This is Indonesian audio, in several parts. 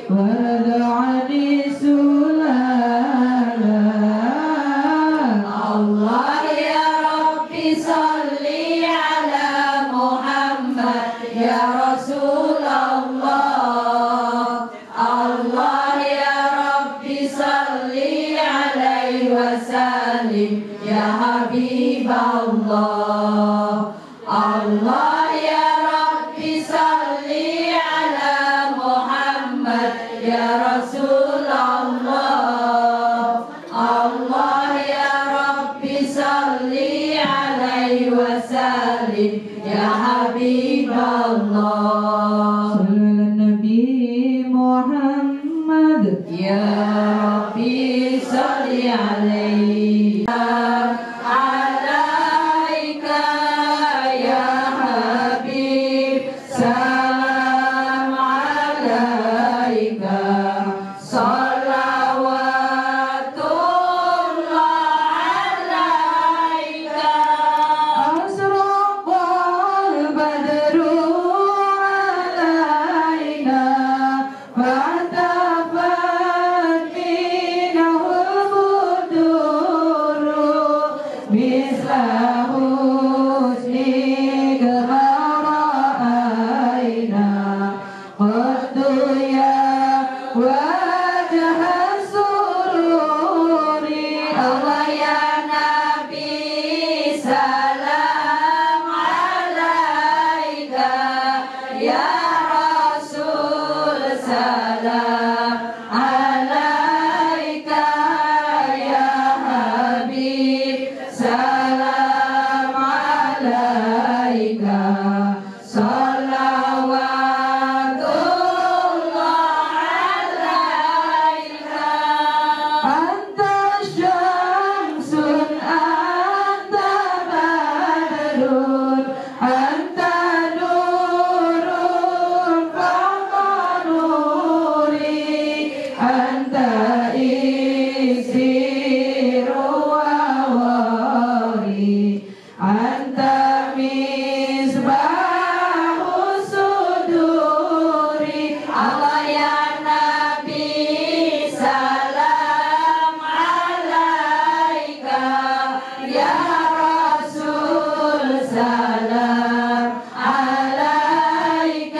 ورد عني سلالا. الله يا ربي صل على محمد يا رسول الله. الله يا ربي صل عليه وسلم يا حبيب الله. الله يا ربي صل على محمد يا رسول الله. الله يا ربي صل عليه وسلم يا حبيب الله. صل على النبي محمد يا ربي صل عليه عليك يا حبيب سلام عليك صلوات الله عليك. أشرق البدر علينا فالتفت منه البدور مثل حسنك ما رأينا قد يا وجه السرور. الله يا نبي سلام عليك يا رسول سلام عليك يا حبيب سلام عليك صلوات الله عليك. أنت شمس أنت بدر أنت نور فوق نوري أنت إكسير وواري أنت مصباح الصدور. الله يا نبي سلام عليك يا رسول سلام عليك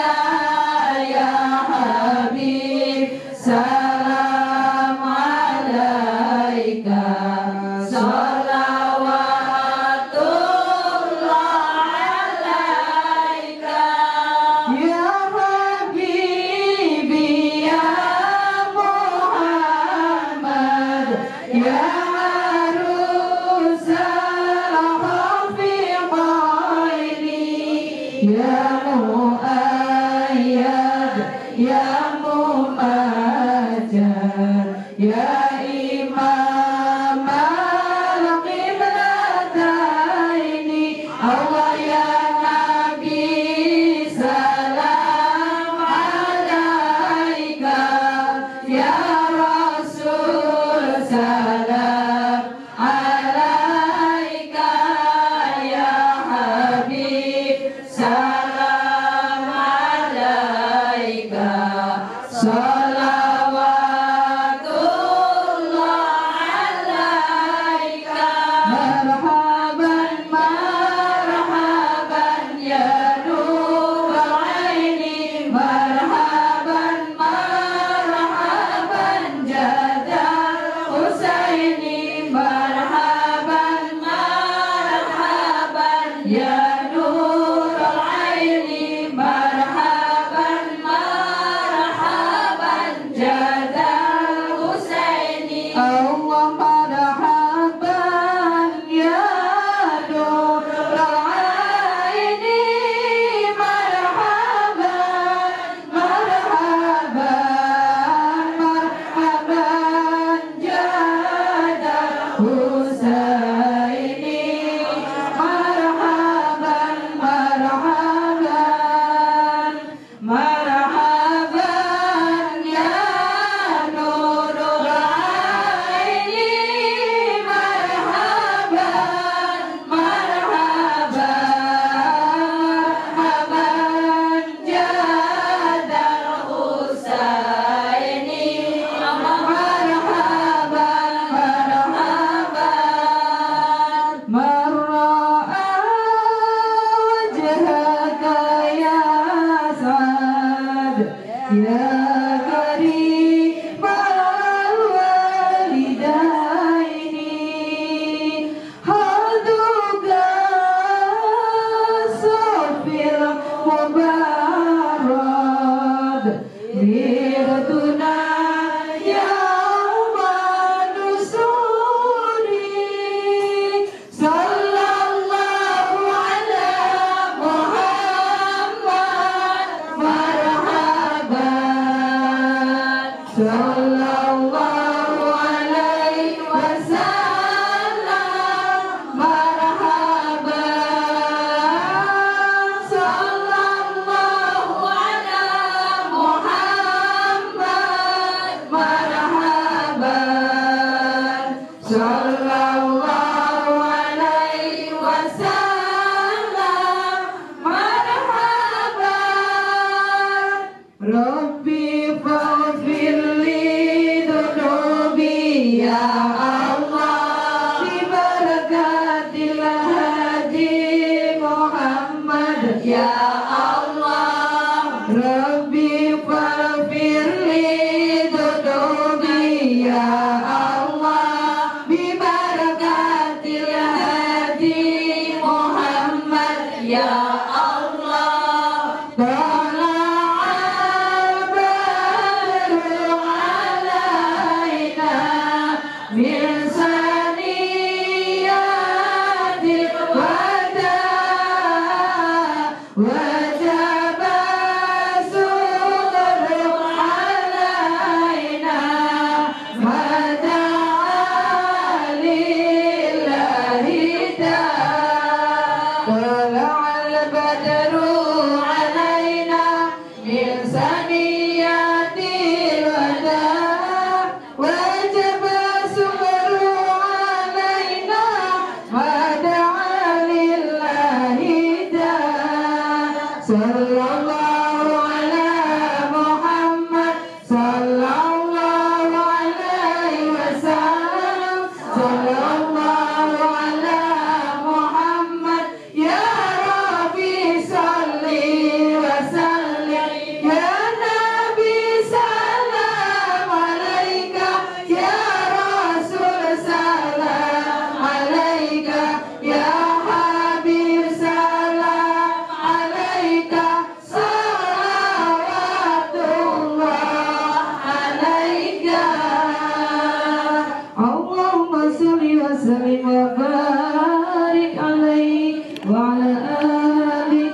يا حبيب سلام عليك صلوات الله عليك. يا حبيبي يا محمد يا عروس الحفيظين يا مؤيد يا ممجد يا إمام القبلتين. الله يا نبي سلام عليك يا رسول سلام عليك يا حبيب سلام عليك صلوات الله عليك. مرحبا مرحبا يا نور العين مرحبا مرحبا جد الحسين مرحبا مرحبا يا نور العين مرحبا مرحبا sallallahu alaihi wasallam marhaban sallallahu ala Muhammad marhaban sallallahu alaihi wasallam marhaban Rabbi faghfir li dhunubi ya Allah bi barakatil hadi Muhammad ya Allah Rabbi faghfir li dhunubi ya Allah bi barakatil hadi Muhammad ya Allah من ثنيات الوداع وجب الشكر علينا ما دعا لله طلع البدر علينا من ثنيات الوداع وجب الشكر علينا ما دعا لله صلى الله على محمد صلى الله عليه وسلم صلى الله على محمد يا ربي صل وسلم يا نبي سلام عليك يا رسول سلام عليك يا حبيب سلام عليك صلوات الله عليك اللهم صل وسلم وبارك عليه وعلى آله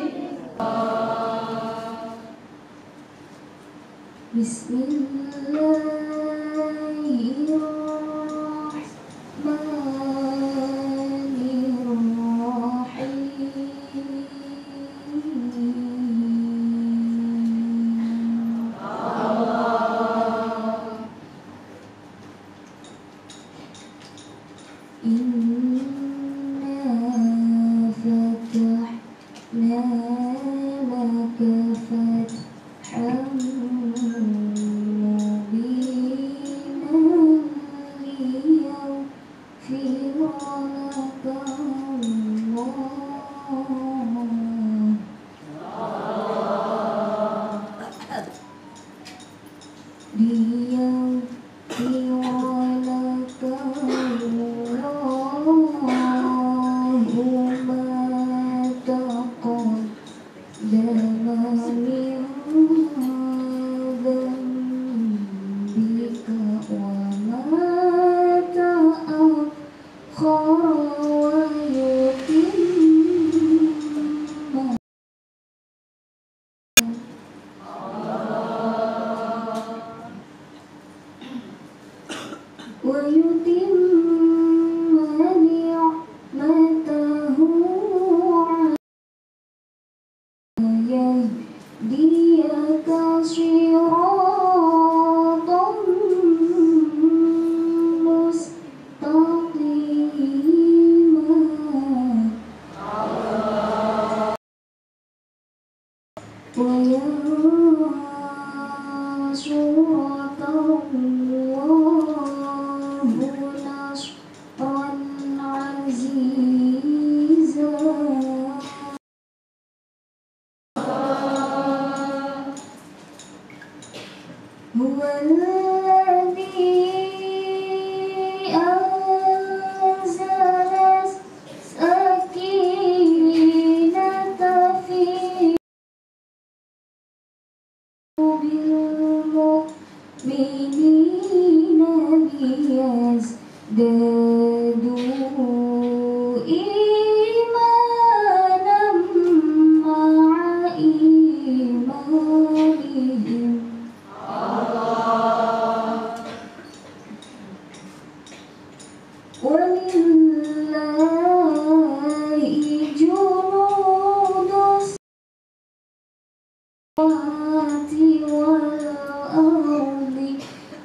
الأرض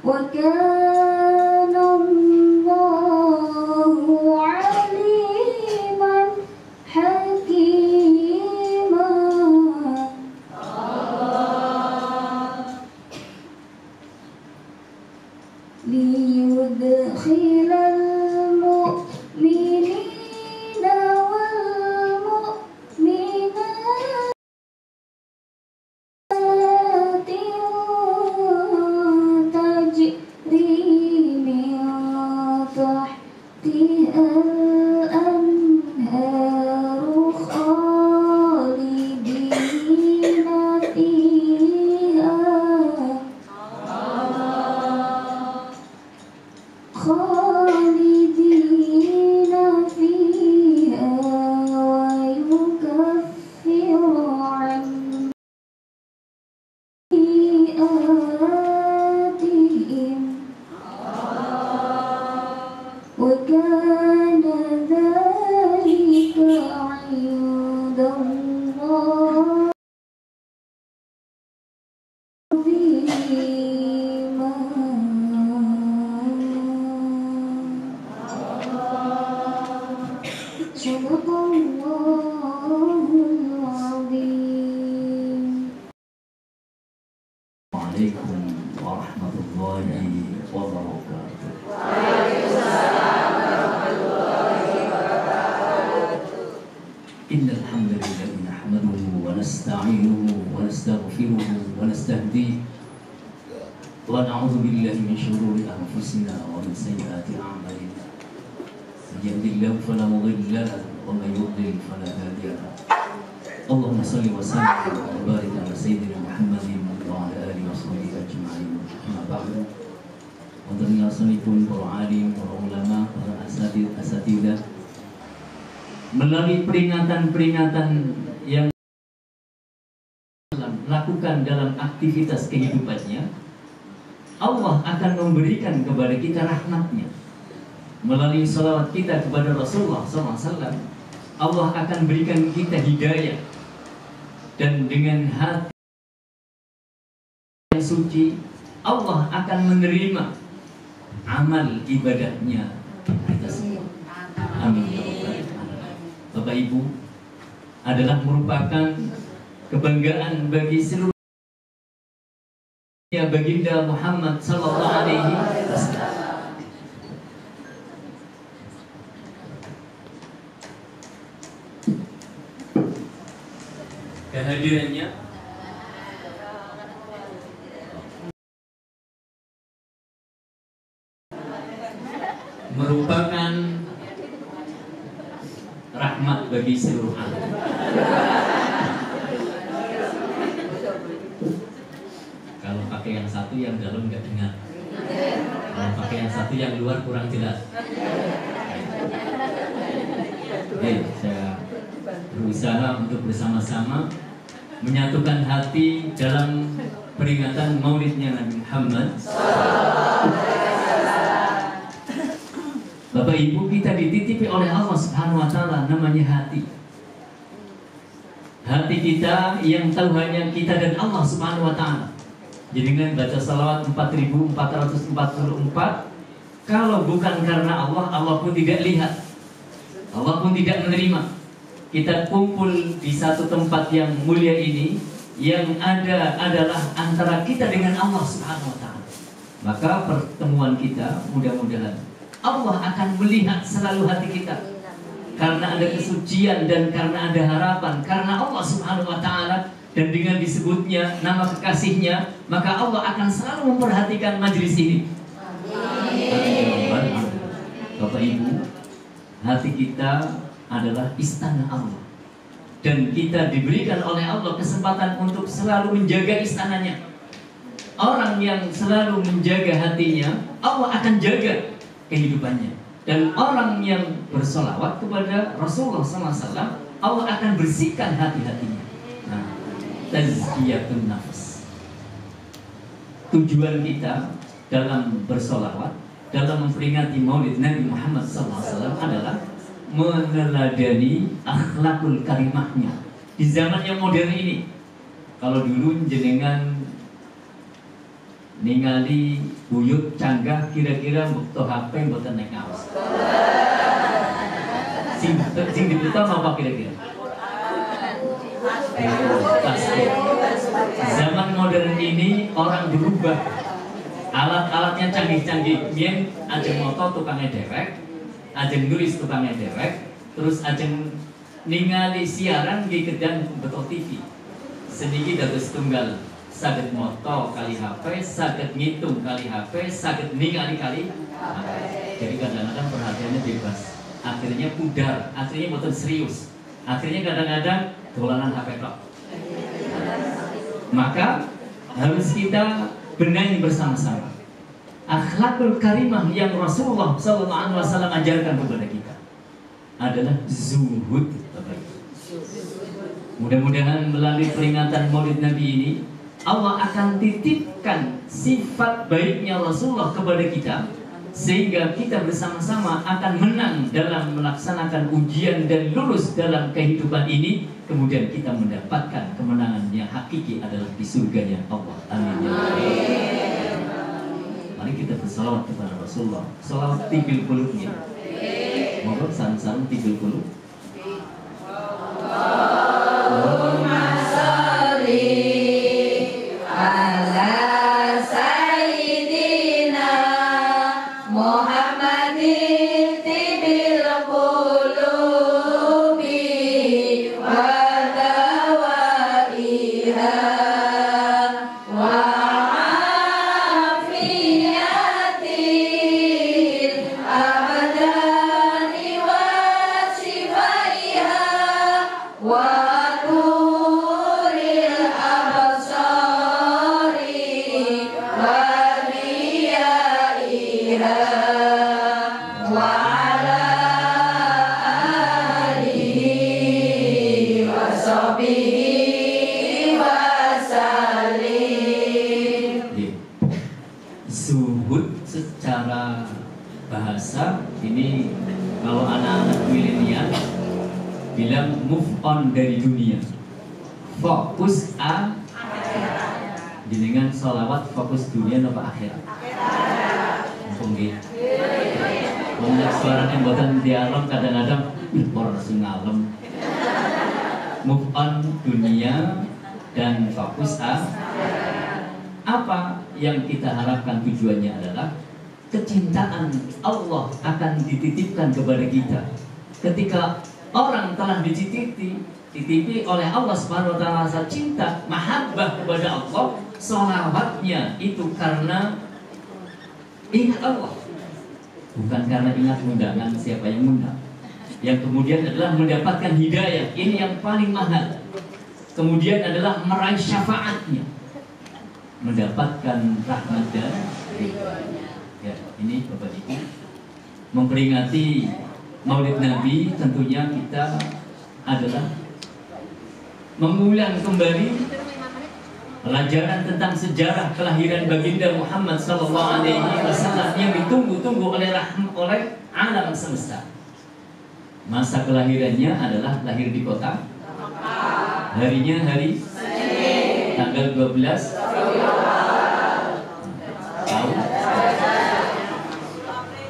وكان الله عليما حكيما ليدخل المؤمنين والمؤمنات تجري من تحتها الأنهار خالدين فيها خالدين فيها ويكفر عنهم سيئاتهم وكان ذلك عند الله عظيما صدق الله العظيم. Waalaikumsalam warahmatullahi wabarakatuh. Innal hamdalillah nahmaduhu wa nasta'inuhu wa nastaghfiruhu wa nastahdihi wa na'udzu billahi min shururi anfusina wa min sayyiati a'malina. Man yahdihillahu fala mudilla lahu wa man yudlil fala hadiya lahu. Allahumma shalli wa sallim wa barik ala sayyidina Muhammadin wa ala alihi wa sahbihi ajma'in. Amma ba'du. Untuk menyaksikan para alim, para ulama, para asatidzah melalui peringatan-peringatan yang lakukan dalam aktivitas kehidupannya, Allah akan memberikan kepada kita rahmatnya. Melalui salawat kita kepada Rasulullah SAW, Allah akan berikan kita hidayah. Dan dengan hati yang suci, Allah akan menerima amal ibadahnya kita semua. Amin ya rabbal alamin. Bapak Ibu, adalah merupakan kebanggaan bagi seluruh baginda Muhammad sallallahu alaihi wasallam. Kehadirannya merupakan rahmat bagi seluruh alam. Kalau pakai yang satu, yang dalam nggak dengar. Kalau pakai yang satu, yang luar kurang jelas. Oke, saya berusaha untuk bersama-sama menyatukan hati dalam peringatan Maulidnya Nabi Muhammad. Bapak Ibu, kita dititipi oleh Allah Subhanahu wa Ta'ala namanya hati. Hati kita yang tahu hanya kita dan Allah Subhanahu wa Ta'ala. Jadi dengan baca salawat 4444, kalau bukan karena Allah, Allah pun tidak lihat, Allah pun tidak menerima. Kita kumpul di satu tempat yang mulia ini, yang ada adalah antara kita dengan Allah Subhanahu wa Ta'ala. Maka pertemuan kita mudah-mudahan Allah akan melihat selalu hati kita, karena ada kesucian dan karena ada harapan, karena Allah Subhanahu wa Ta'ala, dan dengan disebutnya nama kekasihnya, maka Allah akan selalu memperhatikan majelis ini. Amin. Bapak Ibu, hati kita adalah istana Allah, dan kita diberikan oleh Allah kesempatan untuk selalu menjaga istananya. Orang yang selalu menjaga hatinya, Allah akan jaga kehidupannya. Dan orang yang bersolawat kepada Rasulullah SAW, Allah akan bersihkan hati-hatinya. Nah, tazkiyatun nafs. Tujuan kita dalam bersolawat, dalam memperingati Maulid Nabi Muhammad SAW adalah meneladani akhlakul karimahnya di zaman yang modern ini. Kalau dulu jenengan ningali buyut canggah kira-kira butuh HP mboten nek ngaos. Sing dibutuh apa kira-kira? Pasti. Zaman modern ini orang berubah. Alat-alatnya canggih-canggih. Biyen ajeng moto tukangnya derek, ajeng nulis tukangnya derek, terus ajeng ningali siaran nggih kedang beto TV. Sedikit dados tunggal. Saged moto kali HP, saged ngitung kali HP, saged ningali kali HP. Jadi kadang-kadang perhatiannya bebas. Akhirnya pudar, akhirnya boten serius. Akhirnya kadang-kadang dolanan HP tok. Maka harus kita benahi bersama-sama akhlakul karimah yang Rasulullah SAW ajarkan kepada kita adalah zuhud. Mudah-mudahan melalui peringatan Maulid Nabi ini Allah akan titipkan sifat baiknya Rasulullah kepada kita, sehingga kita bersama-sama akan menang dalam melaksanakan ujian dan lulus dalam kehidupan ini. Kemudian kita mendapatkan kemenangan yang hakiki adalah di surganya Allah. Amin. Mari kita bersalawat kepada Rasulullah. Salawat tibil qulubnya. Monggo san-san tibil qulub. Allahumma sholli ala sayyidina Muhammadin tibil qulubi wa dawaiha wa afiyatil abadani wa shifaiha wa nuril absari wa riyaiha wa ala alihi wa sahbihi wa sallim. Zuhud secara bahasa ini kalau anak-anak milenial bilang move on dari dunia, fokus jenengan sholawat fokus dunia apa akhirat? Mumpung gitu. Mengenai suaranya buatan dialog kadang-kadang orang harus ngalem. Move on dunia dan fokus apa yang kita harapkan tujuannya adalah kecintaan Allah akan dititipkan kepada kita. Ketika orang telah dititipi oleh Allah Subhanahu wa taala rasa cinta, mahabbah kepada Allah, sholawatnya itu karena ingat Allah, bukan karena ingat undangan siapa yang undang. Yang kemudian adalah mendapatkan hidayah, ini yang paling mahal. Kemudian adalah meraih syafaatnya, mendapatkan rahmat dan ridhonya. Ya, ini Bapak Ibu memperingati Maulid Nabi, tentunya kita adalah mengulang kembali pelajaran tentang sejarah kelahiran baginda Muhammad SAW yang ditunggu-tunggu oleh alam semesta. Masa kelahirannya adalah lahir di kota. Harinya hari tanggal 12 tahun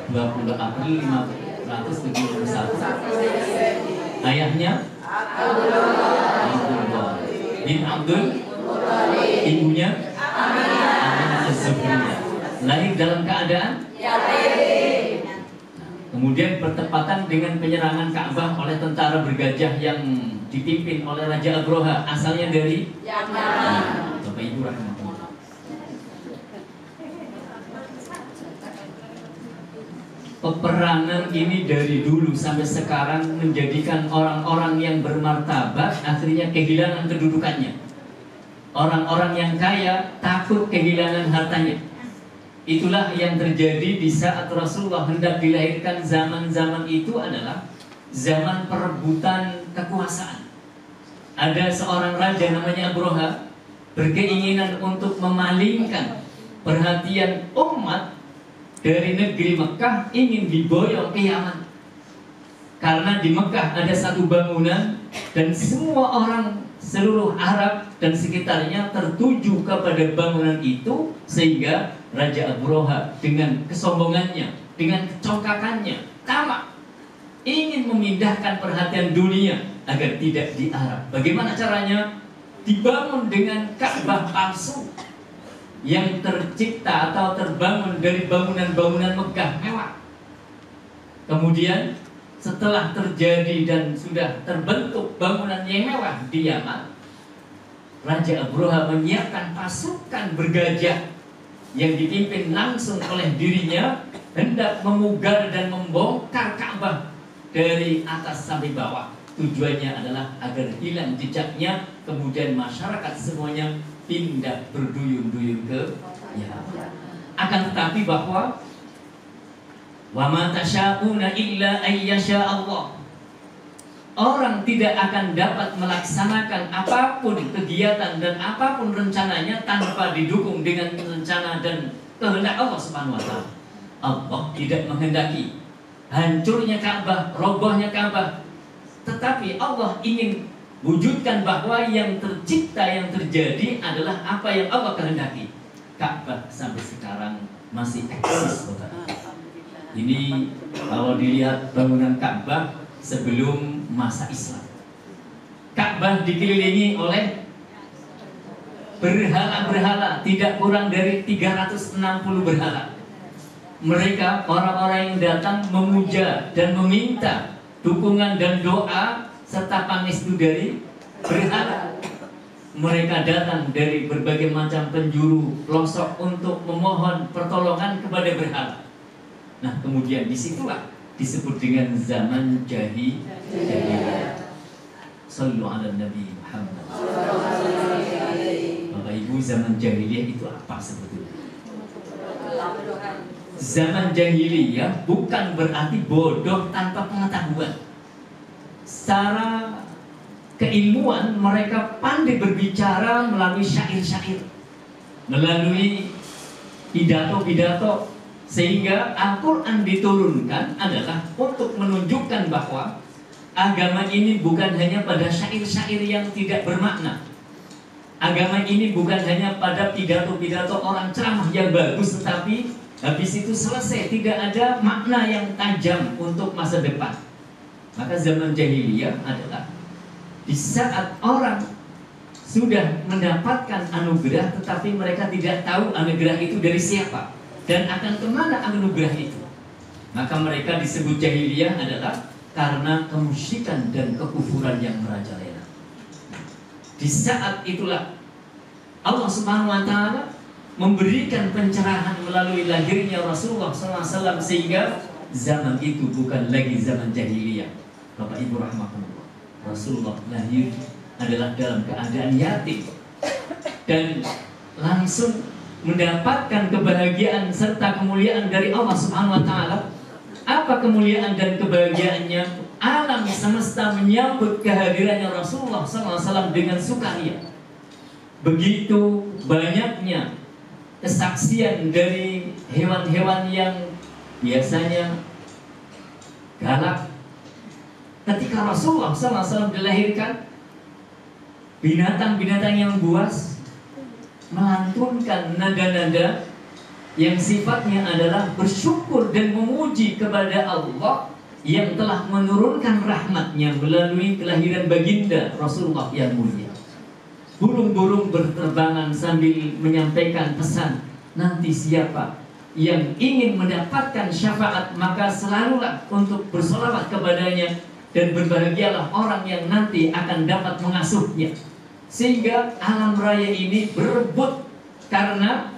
20 April 1571. Ayahnya Abdullah bin Abdul, ibunya Aminah Az-Zuhriyah. Lahir dalam keadaan kemudian bertepatan dengan penyerangan Ka'bah oleh tentara bergajah yang dipimpin oleh Raja Abraha, asalnya dari Yaman. Bapak Ibu rahmatullah. Peperangan ini dari dulu sampai sekarang menjadikan orang-orang yang bermartabat akhirnya kehilangan kedudukannya. Orang-orang yang kaya takut kehilangan hartanya. Itulah yang terjadi di saat Rasulullah hendak dilahirkan. Zaman-zaman itu adalah zaman perebutan kekuasaan. Ada seorang raja namanya Abraha berkeinginan untuk memalingkan perhatian umat dari negeri Mekah, ingin diboyong ke Yaman. Karena di Mekah ada satu bangunan dan semua orang seluruh Arab dan sekitarnya tertuju kepada bangunan itu, sehingga Raja Abraha dengan kesombongannya, dengan kecongkakannya, tamak ingin memindahkan perhatian dunia agar tidak di Arab. Bagaimana caranya? Dibangun dengan Ka'bah palsu yang tercipta atau terbangun dari bangunan-bangunan megah mewah. Kemudian setelah terjadi dan sudah terbentuk bangunan yang mewah di Yaman, Raja Abraha menyiapkan pasukan bergajah yang dipimpin langsung oleh dirinya, hendak memugar dan membongkar Ka'bah dari atas sampai bawah. Tujuannya adalah agar hilang jejaknya, kemudian masyarakat semuanya pindah berduyun-duyun ke Yaman. Akan tetapi bahwa wa ma tasyauna illa ayyasha Allah, orang tidak akan dapat melaksanakan apapun kegiatan dan apapun rencananya tanpa didukung dengan rencana dan kehendak Allah Subhanahu wa taala. Allah tidak menghendaki hancurnya Ka'bah, robohnya Ka'bah, tetapi Allah ingin wujudkan bahwa yang tercipta, yang terjadi adalah apa yang Allah kehendaki. Ka'bah sampai sekarang masih eksis, Bapak. Ini kalau dilihat bangunan Ka'bah sebelum masa Islam. Ka'bah dikelilingi oleh berhala-berhala, tidak kurang dari 360 berhala. Mereka, orang-orang yang datang memuja dan meminta dukungan dan doa serta pangestu dari berhala. Mereka datang dari berbagai macam penjuru pelosok untuk memohon pertolongan kepada berhala. Nah, kemudian disitulah disebut dengan zaman jahiliyah. Sallu ala Nabi Muhammad. Bapak Ibu, zaman jahiliyah itu apa sebetulnya? Zaman jahiliyah bukan berarti bodoh tanpa pengetahuan. Secara keilmuan mereka pandai berbicara melalui syair-syair, melalui pidato-pidato, sehingga Al-Quran diturunkan adalah untuk menunjukkan bahwa agama ini bukan hanya pada syair-syair yang tidak bermakna. Agama ini bukan hanya pada pidato-pidato orang ceramah yang bagus, tetapi habis itu selesai, tidak ada makna yang tajam untuk masa depan. Maka zaman jahiliyah adalah di saat orang sudah mendapatkan anugerah, tetapi mereka tidak tahu anugerah itu dari siapa dan akan kemana anugerah itu. Maka mereka disebut jahiliyah adalah karena kemusyrikan dan kekufuran yang merajalela. Di saat itulah Allah Subhanahu wa taala memberikan pencerahan melalui lahirnya Rasulullah SAW, sehingga zaman itu bukan lagi zaman jahiliyah. Bapak Ibu rahmatullah, Rasulullah lahir adalah dalam keadaan yatim dan langsung mendapatkan kebahagiaan serta kemuliaan dari Allah Subhanahu wa taala. Apa kemuliaan dan kebahagiaannya? Alam semesta menyambut kehadirannya Rasulullah SAW dengan sukaria. Begitu banyaknya kesaksian dari hewan-hewan yang biasanya galak. Ketika Rasulullah SAW dilahirkan, binatang-binatang yang buas melantunkan nada-nada yang sifatnya adalah bersyukur dan memuji kepada Allah yang telah menurunkan rahmatnya melalui kelahiran baginda Rasulullah yang mulia. Burung-burung berterbangan sambil menyampaikan pesan, nanti siapa yang ingin mendapatkan syafaat maka selalulah untuk bersolawat kepadanya, dan berbahagialah orang yang nanti akan dapat mengasuhnya. Sehingga alam raya ini berebut karena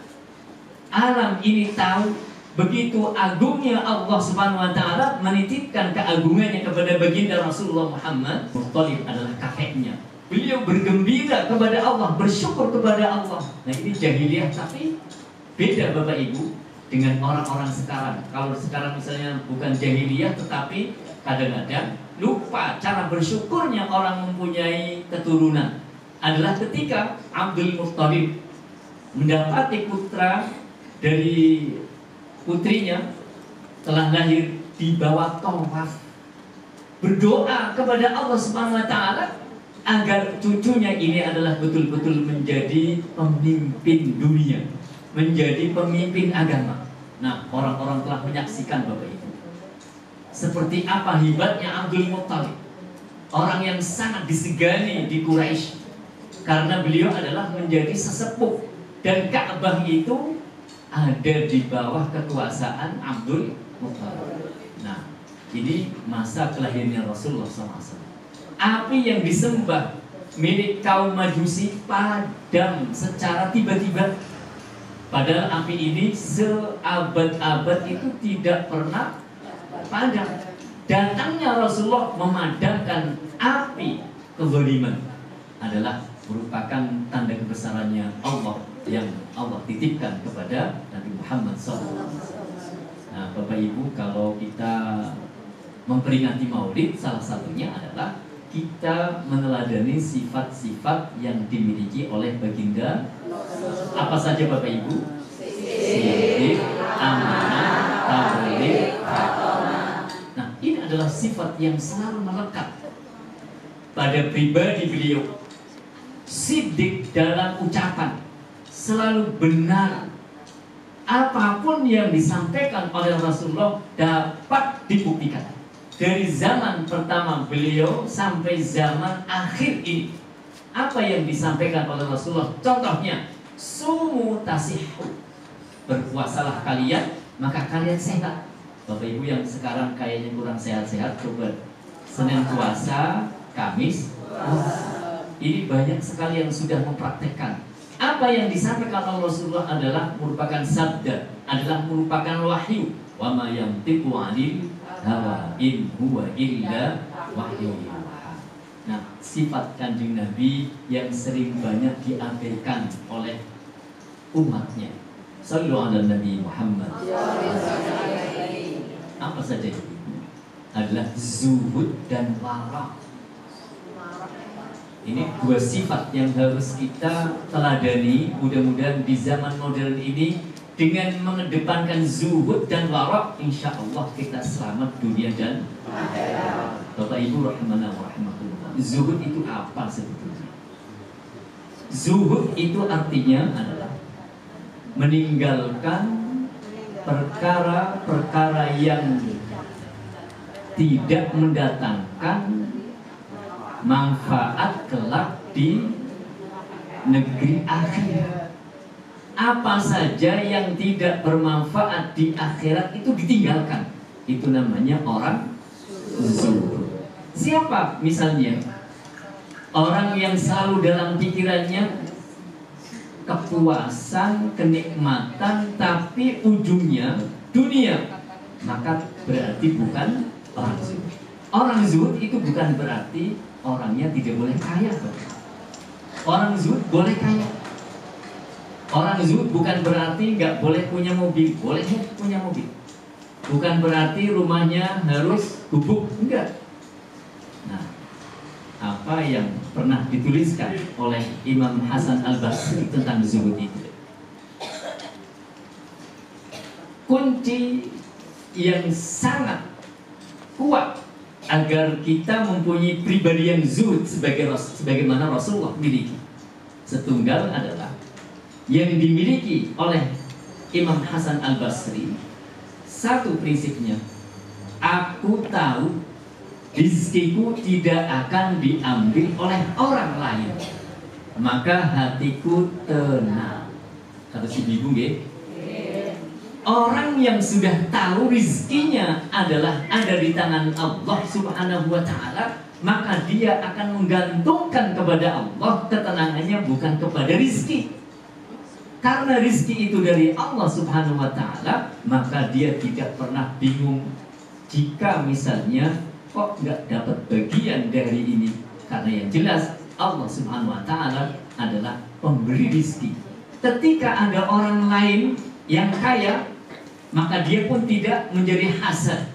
alam ini tahu begitu agungnya Allah Subhanahu wa taala menitipkan keagungannya kepada baginda Rasulullah Muhammad. Muttalib adalah kakeknya. Beliau bergembira kepada Allah, bersyukur kepada Allah. Nah, ini jahiliyah, tapi beda Bapak Ibu dengan orang-orang sekarang. Kalau sekarang misalnya bukan jahiliyah, tetapi kadang-kadang lupa cara bersyukurnya orang mempunyai keturunan. Adalah ketika Abdul Muttalib mendapati putra dari putrinya telah lahir, di bawah tawaf berdoa kepada Allah Subhanahu wa taala agar cucunya ini adalah betul-betul menjadi pemimpin dunia, menjadi pemimpin agama. Nah, orang-orang telah menyaksikan Bapak Ibu seperti apa hebatnya Abdul Muttalib, orang yang sangat disegani di Quraisy karena beliau adalah menjadi sesepuh dan Ka'bah itu ada di bawah kekuasaan Abdul Muttalib. Nah, ini masa kelahirannya Rasulullah SAW. Api yang disembah milik kaum Majusi padam secara tiba-tiba. Padahal api ini seabad-abad itu tidak pernah padam. Datangnya Rasulullah memadamkan api kezaliman adalah merupakan tanda kebesarannya Allah yang Allah titipkan kepada Nabi Muhammad SAW. Nah, Bapak Ibu, kalau kita memperingati Maulid, salah satunya adalah kita meneladani sifat-sifat yang dimiliki oleh baginda. Apa saja Bapak Ibu? Siddiq, amanah, tabligh, fatonah. Nah, ini adalah sifat yang selalu melekat pada pribadi beliau. Siddiq dalam ucapan, selalu benar. Apapun yang disampaikan oleh Rasulullah dapat dibuktikan. Dari zaman pertama beliau sampai zaman akhir ini, apa yang disampaikan oleh Rasulullah? Contohnya, sumu tasihu, berpuasalah kalian maka kalian sehat. Bapak Ibu yang sekarang kayaknya kurang sehat-sehat, coba Senin puasa, Kamis puasa. Ini banyak sekali yang sudah mempraktekkan. Apa yang disampaikan oleh Rasulullah adalah merupakan sabda, adalah merupakan wahyu. Wa ma yantiqu 'anil hawa in huwa illa wahyu. Nah, sifat Kanjeng Nabi yang sering banyak diabaikan oleh umatnya. Shallu ala Nabi Muhammad. Apa saja itu? Adalah zuhud dan wara. Ini dua sifat yang harus kita teladani. Mudah-mudahan di zaman modern ini dengan mengedepankan zuhud dan wara, insya Allah kita selamat dunia dan akhirat. Bapak Ibu rahimana wa rahimakumullah. Zuhud itu apa sebetulnya? Zuhud itu artinya adalah meninggalkan perkara-perkara yang tidak mendatangkan manfaat kelak di negeri akhirat. Apa saja yang tidak bermanfaat di akhirat itu ditinggalkan. Itu namanya orang zuhud. Siapa misalnya? Orang yang selalu dalam pikirannya kepuasan, kenikmatan, tapi ujungnya dunia, maka berarti bukan orang zuhud. Orang zuhud itu bukan berarti orangnya tidak boleh kaya. Orang zuhud boleh kaya. Orang zuhud bukan berarti nggak boleh punya mobil, boleh punya mobil. Bukan berarti rumahnya harus gubuk, enggak. Nah, apa yang pernah dituliskan oleh Imam Hasan Al-Basri tentang zuhud itu? Kunci yang sangat kuat agar kita mempunyai pribadi yang zuhud sebagaimana Rasulullah miliki. Setunggal adalah yang dimiliki oleh Imam Hasan Al-Basri. Satu prinsipnya, aku tahu rizkiku tidak akan diambil oleh orang lain, maka hatiku tenang. Kata si bingung ya? Orang yang sudah tahu rizkinya adalah ada di tangan Allah Subhanahu wa Ta'ala, maka dia akan menggantungkan kepada Allah ketenangannya, bukan kepada rizki. Karena rizki itu dari Allah Subhanahu wa Ta'ala, maka dia tidak pernah bingung jika misalnya kok nggak dapat bagian dari ini. Karena yang jelas Allah Subhanahu wa Ta'ala adalah pemberi rizki. Ketika ada orang lain yang kaya, maka dia pun tidak menjadi hasad,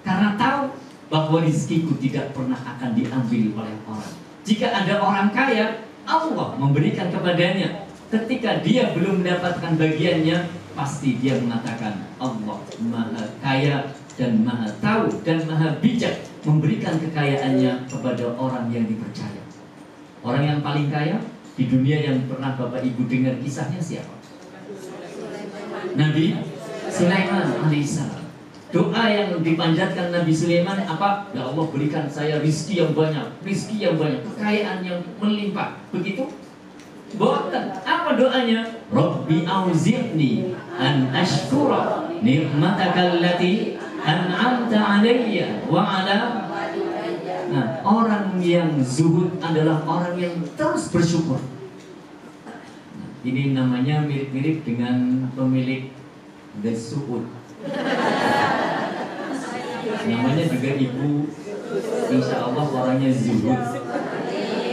karena tahu bahwa rizkiku tidak pernah akan diambil oleh orang. Jika ada orang kaya, Allah memberikan kepadanya. Ketika dia belum mendapatkan bagiannya, pasti dia mengatakan Allah maha kaya dan maha tahu dan maha bijak memberikan kekayaannya kepada orang yang dipercaya. Orang yang paling kaya di dunia yang pernah Bapak Ibu dengar kisahnya siapa? Nabi Sulaiman alaihissalam. Doa yang dipanjatkan Nabi Sulaiman apa? Ya Allah, berikan saya rizki yang banyak, kekayaan yang melimpah. Begitu? Boten. Apa doanya? Rabbi auzi'ni an ashkura ni'mataka allati an'amta 'alayya wa 'ala. Nah, orang yang zuhud adalah orang yang terus bersyukur. Nah, ini namanya mirip-mirip dengan pemilik The Suud. Namanya juga ibu, insya Allah orangnya zuhud.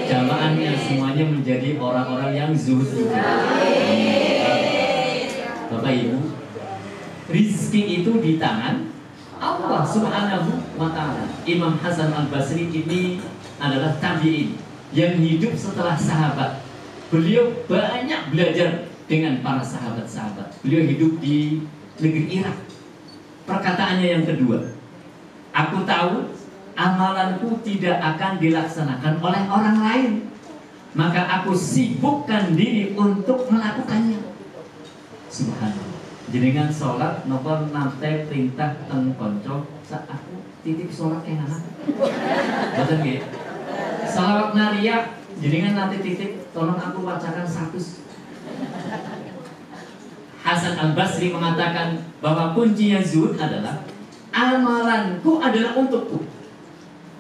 Jamaahnya semuanya menjadi orang-orang yang zuhud juga. Bapak Ibu, rizki itu di tangan Allah Subhanahu wa ta'ala. Imam Hasan Al-Basri ini adalah tabi'in yang hidup setelah sahabat. Beliau banyak belajar dengan para sahabat-sahabat. Beliau hidup di negeri Irak. Perkataannya yang kedua, aku tahu amalanku tidak akan dilaksanakan oleh orang lain, maka aku sibukkan diri untuk melakukannya. Subhanallah. Jenengan sholat nopo nate perintah teng konco saat aku titip sholat yang anak. Betul nggih? Salawat naria jenengan nanti titip tolong aku bacakan 100. Hasan Al-Basri mengatakan bahwa kuncinya zuhud adalah amalanku adalah untukku.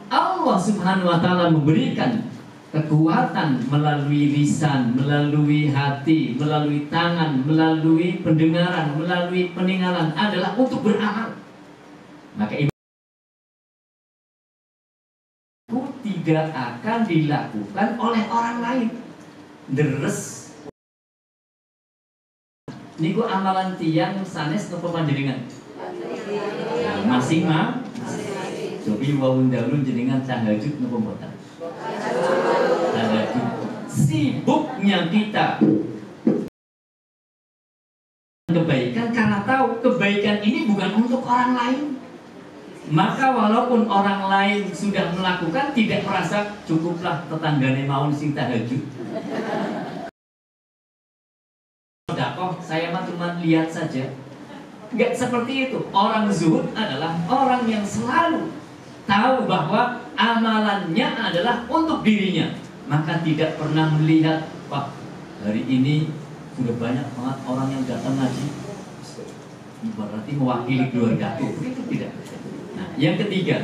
Allah Subhanahu wa ta'ala memberikan kekuatan melalui lisan, melalui hati, melalui tangan, melalui pendengaran, melalui peninggalan adalah untuk beramal. Maka itu tidak akan dilakukan oleh orang lain. Deres. Niku amalan tiang sanes nopo panjenengan? Masing-masing. Jadi wawun dahulu jenengan tahajud nopo mboten? Tahajud. Sibuknya kita kebaikan karena tahu kebaikan ini bukan untuk orang lain. Maka walaupun orang lain sudah melakukan, tidak merasa cukuplah tetanggane mau sing tahajud. Dakoh, saya mah cuma lihat saja. Enggak seperti itu. Orang zuhud adalah orang yang selalu tahu bahwa amalannya adalah untuk dirinya. Maka tidak pernah melihat, wah hari ini sudah banyak banget orang yang datang ngaji, berarti mewakili keluargaku. Itu tidak. Nah, yang ketiga,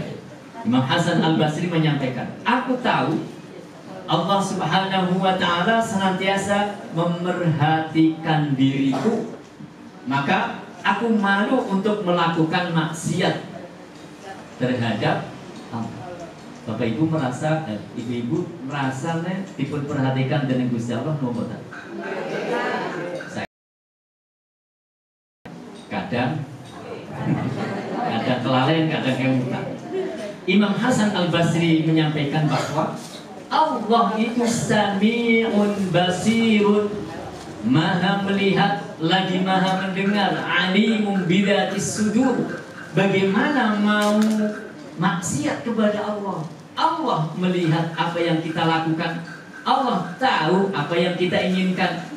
Imam Hasan Al-Basri menyampaikan, aku tahu Allah Subhanahu wa ta'ala senantiasa memerhatikan diriku, maka aku malu untuk melakukan maksiat terhadap Allah. Bapak Ibu merasa, ibu-ibu merasa diperhatikan dengan Gusti Allah nomor kadang kelalaian, kadang kemudian. Imam Hasan Al-Basri menyampaikan bahwa Allah itu sami'un basirun, maha melihat lagi maha mendengar, alimun bidatis sudur. Bagaimana mau maksiat kepada Allah? Allah melihat apa yang kita lakukan, Allah tahu apa yang kita inginkan.